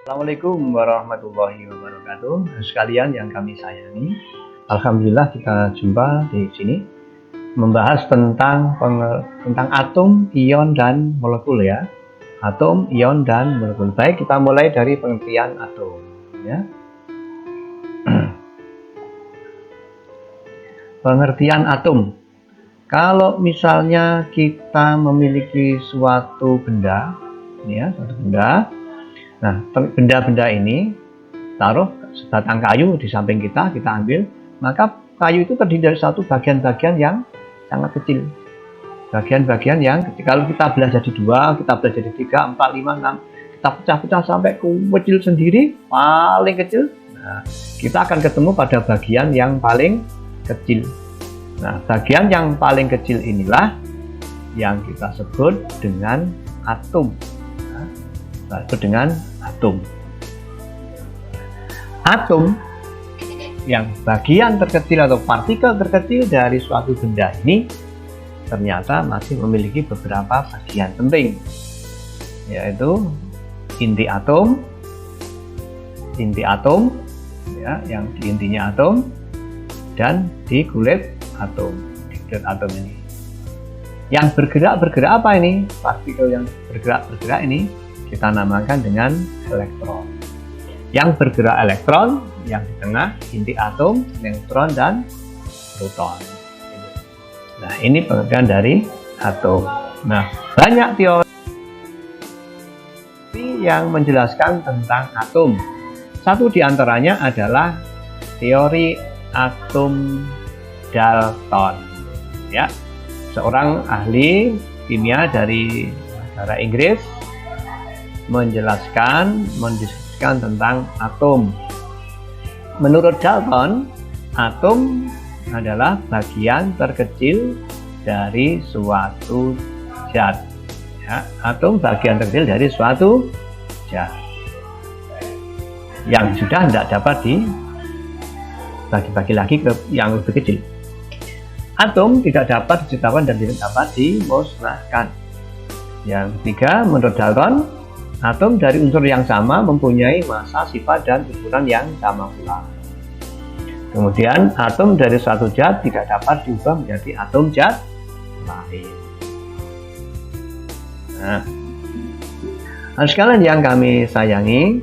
Assalamualaikum warahmatullahi wabarakatuh. Sekalian yang kami sayangi, alhamdulillah kita jumpa di sini membahas tentang atom, ion dan molekul ya. Atom, ion dan molekul. Baik, kita mulai dari pengertian atom ya. Pengertian atom. Kalau misalnya kita memiliki suatu benda ya, suatu benda. Nah, benda-benda ini taruh sebatang kayu di samping kita ambil, maka kayu itu terdiri dari satu bagian-bagian yang sangat kecil. Bagian-bagian yang kecil. Kalau kita belah jadi 2, kita belah jadi 3, 4, 5, 6, kita pecah-pecah sampai kecil sendiri, paling kecil. Nah, kita akan ketemu pada bagian yang paling kecil. Nah, bagian yang paling kecil inilah yang kita sebut dengan atom. Disebut dengan atom. Atom yang bagian terkecil atau partikel terkecil dari suatu benda ini ternyata masih memiliki beberapa bagian penting, yaitu inti atom ya, yang di intinya atom, dan di kulit atom. Di kulit atom ini yang bergerak apa ini? Partikel yang bergerak ini kita namakan dengan elektron. Yang bergerak elektron, yang di tengah inti atom, neutron dan proton. Nah, ini pengertian dari atom. Nah, banyak teori yang menjelaskan tentang atom. Satu di antaranya adalah teori atom Dalton. Ya, seorang ahli kimia dari negara Inggris mendiskusikan tentang atom. Menurut Dalton, atom adalah bagian terkecil dari suatu zat. Ya, atom bagian terkecil dari suatu zat yang sudah tidak dapat dibagi-bagi lagi ke yang lebih kecil. Atom tidak dapat diciptakan dan tidak dapat dimusnahkan. Yang ketiga, menurut Dalton, atom dari unsur yang sama mempunyai massa, sifat, dan ukuran yang sama pula. Kemudian, atom dari suatu zat tidak dapat diubah menjadi atom zat lain. Nah, sekalian yang kami sayangi,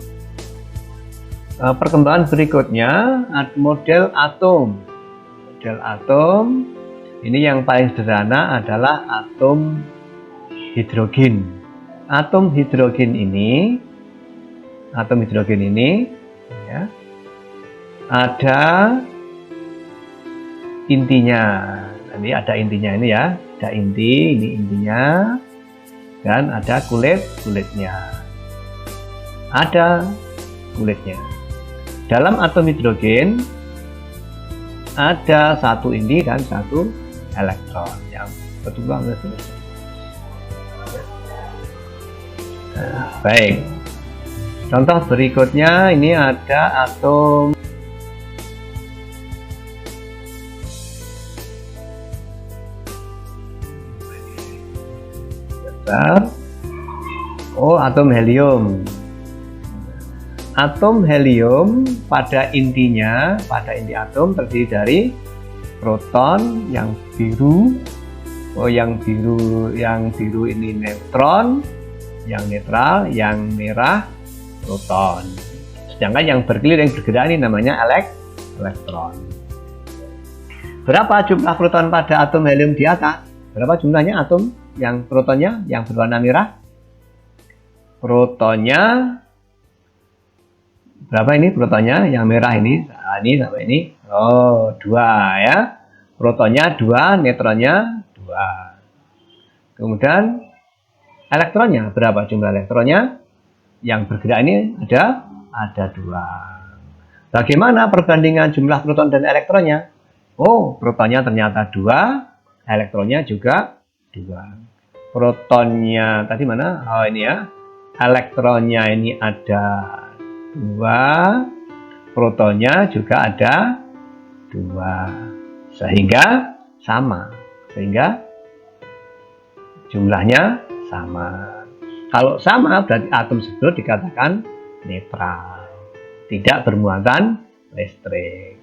perkembangan berikutnya model atom. Model atom ini yang paling sederhana adalah atom hidrogen. Atom hidrogen ini ya, ada intinya. Ini ada intinya ini ya, ada inti, ini intinya, dan ada kulitnya. Ada kulitnya. Dalam atom hidrogen ada satu inti dan satu elektron yang betul-betul baik. Contoh berikutnya ini ada atom atom helium. Atom helium pada inti atom terdiri dari proton yang biru. Yang biru ini neutron, yang netral, yang merah proton. Sedangkan yang bergerak ini namanya elektron. Berapa jumlah proton pada atom helium di atas? Berapa jumlahnya atom yang protonnya yang berwarna merah? Protonnya berapa ini protonnya? Yang merah ini, ini sampai ini. Oh, 2 ya. Protonnya 2, neutronnya 2. Kemudian elektronnya berapa jumlah elektronnya? Yang bergerak ini ada 2. Bagaimana perbandingan jumlah proton dan elektronnya? Oh, protonnya ternyata 2, elektronnya juga 2. Protonnya tadi mana? Oh, ini ya. Elektronnya ini ada 2, protonnya juga ada 2, sehingga sama, sehingga jumlahnya sama. Kalau sama berarti atom tersebut dikatakan netral, tidak bermuatan listrik.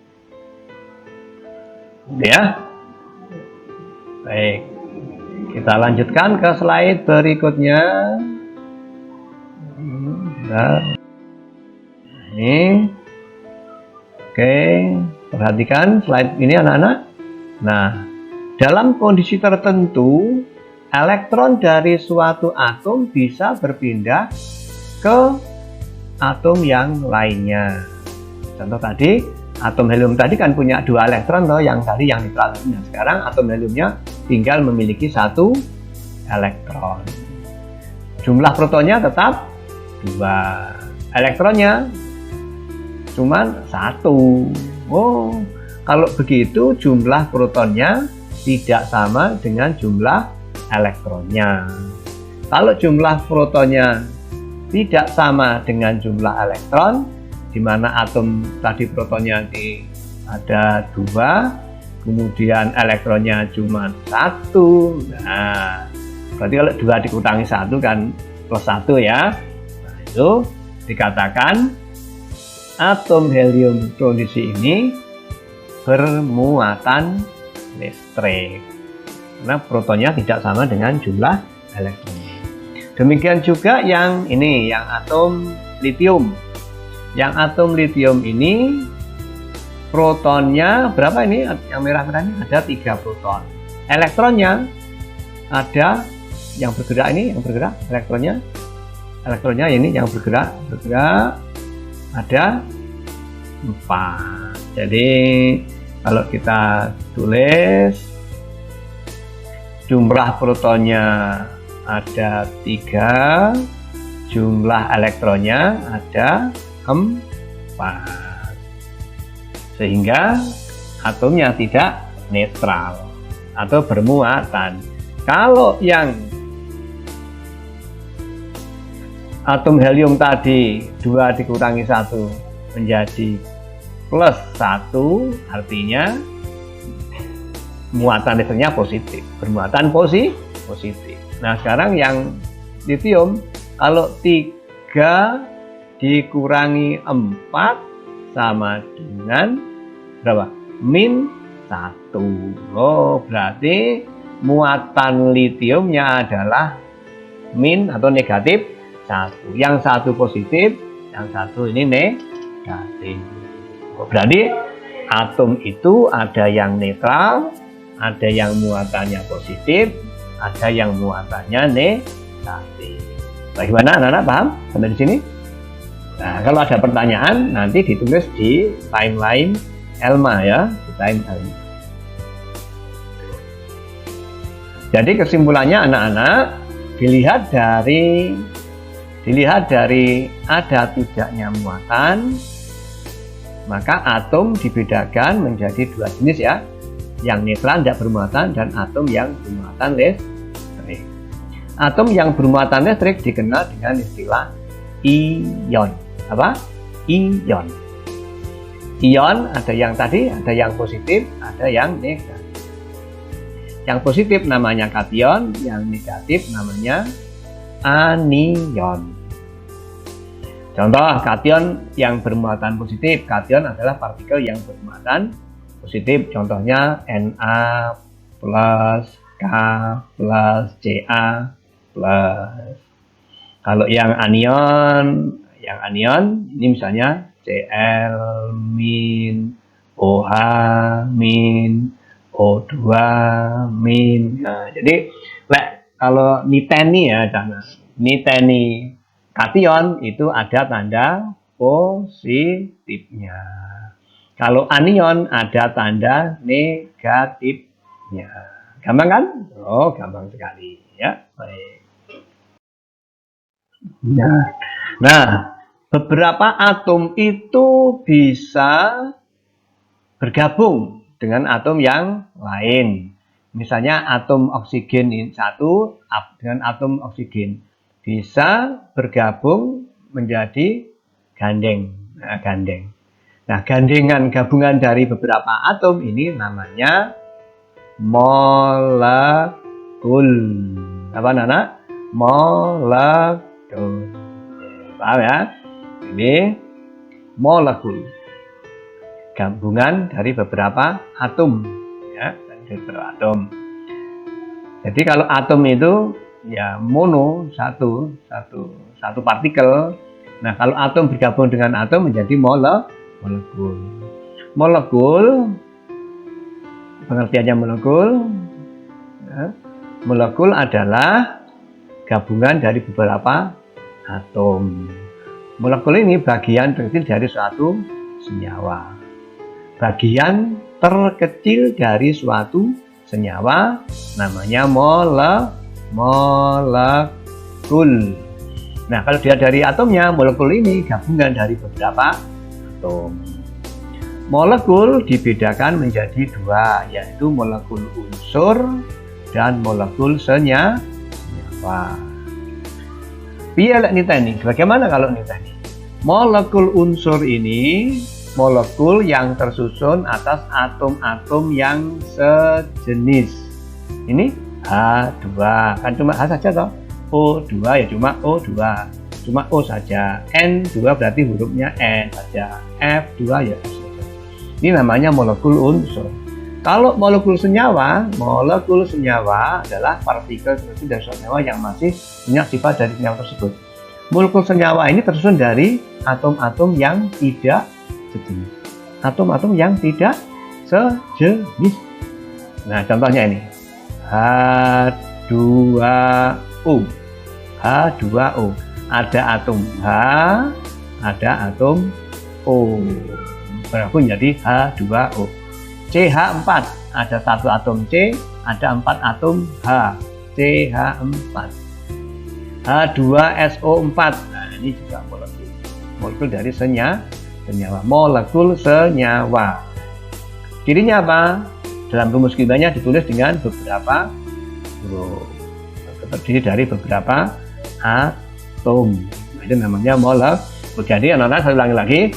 Ya, baik. Kita lanjutkan ke slide berikutnya. Nah, ini, oke, perhatikan slide ini anak-anak. Nah, dalam kondisi tertentu, elektron dari suatu atom bisa berpindah ke atom yang lainnya. Contoh tadi, atom helium tadi kan punya 2 elektron loh, yang tadi yang netral. Nah, sekarang atom heliumnya tinggal memiliki 1 elektron. Jumlah protonnya tetap 2. Elektronnya cuma 1. Oh, kalau begitu jumlah protonnya tidak sama dengan jumlah elektronnya. Kalau jumlah protonnya tidak sama dengan jumlah elektron, di mana atom tadi protonnya ada 2, kemudian elektronnya cuma 1. Nah, berarti kalau 2 dikurangi 1 kan plus 1 ya. Nah, itu dikatakan atom helium kondisi ini bermuatan listrik, karena protonnya tidak sama dengan jumlah elektronnya. Demikian juga yang ini, yang atom litium. Yang atom litium ini protonnya berapa ini? Yang merah-merah ini ada 3 proton. Elektronnya ada yang bergerak ini, yang bergerak elektronnya ini yang bergerak ada 4. Jadi kalau kita tulis jumlah protonnya ada 3, jumlah elektronnya ada 4, sehingga atomnya tidak netral atau bermuatan. Kalau yang atom helium tadi 2 dikurangi 1 menjadi plus 1, artinya muatan listriknya positif, bermuatan positif. Nah, sekarang yang litium, kalau 3 dikurangi 4 sama dengan berapa? -1. Oh, berarti muatan litiumnya adalah min atau negatif 1. Yang 1 positif, yang 1 ini negatif. Oh, berarti atom itu ada yang netral, ada yang muatannya positif, ada yang muatannya negatif. Bagaimana anak-anak, paham sampai di sini? Nah, kalau ada pertanyaan nanti ditulis di timeline Elma ya, di timeline. Jadi kesimpulannya anak-anak, dilihat dari ada tidaknya muatan, maka atom dibedakan menjadi 2 jenis ya, yang netral tidak bermuatan dan atom yang bermuatan listrik. Atom yang bermuatan listrik dikenal dengan istilah ion. Apa? Ion. Ion ada yang tadi, ada yang positif, ada yang negatif. Yang positif namanya kation, yang negatif namanya anion. Contoh kation yang bermuatan positif, kation adalah partikel yang bermuatan positif. Contohnya Na plus, K plus, Ca plus. Kalau yang anion ini misalnya Cl min, OH min, O2 min. Nah, jadi kalau niteni ya, niteni kation itu ada tanda positifnya. Kalau anion ada tanda negatifnya. Gampang kan? Oh, gampang sekali ya. Baik. Nah, beberapa atom itu bisa bergabung dengan atom yang lain. Misalnya atom oksigen ini satu dengan atom oksigen bisa bergabung menjadi gandeng. Nah, gandengan gabungan dari beberapa atom ini namanya molekul. Apa Nana? Molekul. Paham ya? Ini molekul, gabungan dari beberapa atom, ya, dari beberapa atom. Jadi kalau atom itu ya mono, satu partikel. Nah, kalau atom bergabung dengan atom menjadi molekul. Molekul, pengertiannya molekul, ya, molekul adalah gabungan dari beberapa atom. Molekul ini bagian terkecil dari suatu senyawa. Bagian terkecil dari suatu senyawa namanya molekul. Nah, kalau dia dari atomnya, molekul ini gabungan dari beberapa atom. Molekul dibedakan menjadi dua, yaitu molekul unsur dan molekul senyawa. Piye lek niteni? Bagaimana kalau niteni? Molekul unsur ini molekul yang tersusun atas atom-atom yang sejenis. Ini H2, kan cuma H saja toh. O2 ya cuma O2, cuma O saja. N2 berarti hurufnya N saja. F2 ya F saja. Ini namanya molekul unsur. Kalau molekul senyawa adalah partikel terkecil dari senyawa yang masih punya sifat dari senyawa tersebut. Molekul senyawa ini tersusun dari atom-atom yang tidak sejenis. Atom-atom yang tidak sejenis. Nah, contohnya ini. H2O. H2O. Ada atom H, ada atom O. Bergabung jadi H2O. CH4. Ada satu atom C, ada 4 atom H. CH4. H2SO4. Nah, ini juga molekul. Molekul dari senyawa. Molekul senyawa. Cirinya apa? Dalam rumus kimianya ditulis dengan beberapa huruf. Terdiri dari beberapa atom. Itu namanya molekul. Jadi anak-anak saya ulangi lagi.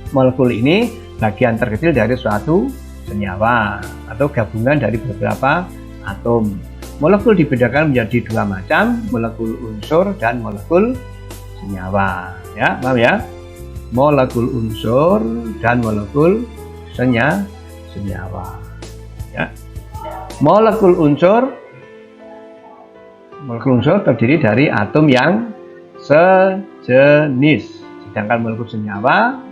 Molekul ini bagian terkecil dari suatu senyawa atau gabungan dari beberapa atom. Molekul dibedakan menjadi dua macam, molekul unsur dan molekul senyawa. Ya, paham ya? Molekul unsur dan molekul senyawa. Ya. Molekul unsur terdiri dari atom yang sejenis, sedangkan molekul senyawa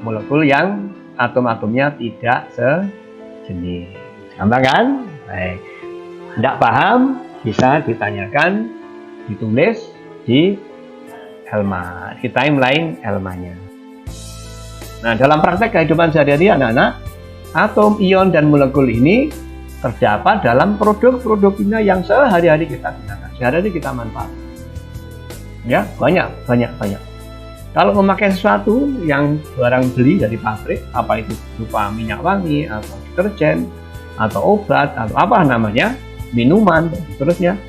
molekul yang atom-atomnya tidak sejenis. Gampang kan? Baik. Tidak paham bisa ditanyakan, ditulis di Elma, di timeline Elmanya. Nah, dalam praktek kehidupan sehari-hari anak-anak, atom, ion, dan molekul ini terdapat dalam produk-produk kimia yang sehari-hari kita gunakan, sehari-hari kita manfaatkan. Ya, banyak. Kalau memakai sesuatu yang barang beli dari pabrik, apa itu berupa minyak wangi, atau deterjen, atau obat, atau apa namanya, minuman, dan seterusnya,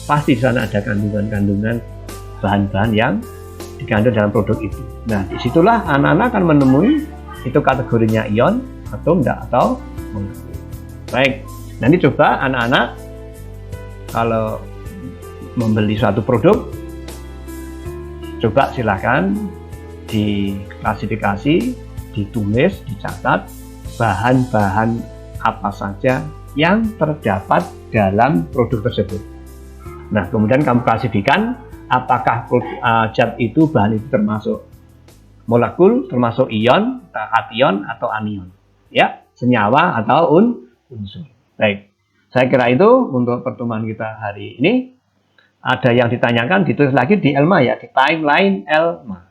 pasti di sana ada kandungan-kandungan bahan-bahan yang dikandung dalam produk itu. Nah, disitulah anak-anak akan menemui itu kategorinya ion, atom, atau molekul. Baik, nanti coba anak-anak kalau membeli suatu produk, coba silakan diklasifikasi, ditulis, dicatat bahan-bahan apa saja yang terdapat dalam produk tersebut. Nah, kemudian kamu klasifikasikan apakah zat itu, bahan itu termasuk molekul, termasuk ion, kation atau anion, ya, senyawa atau unsur. Baik, saya kira itu untuk pertemuan kita hari ini. Ada yang ditanyakan, ditulis lagi di Elma ya, di timeline Elma.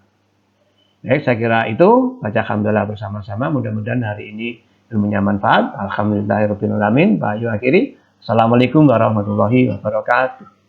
Baik, saya kira itu. Baca alhamdulillah bersama-sama. Mudah-mudahan hari ini ilmunya manfaat. Alhamdulillahirrahmanirrahim. Pak Yu akhiri. Assalamualaikum warahmatullahi wabarakatuh.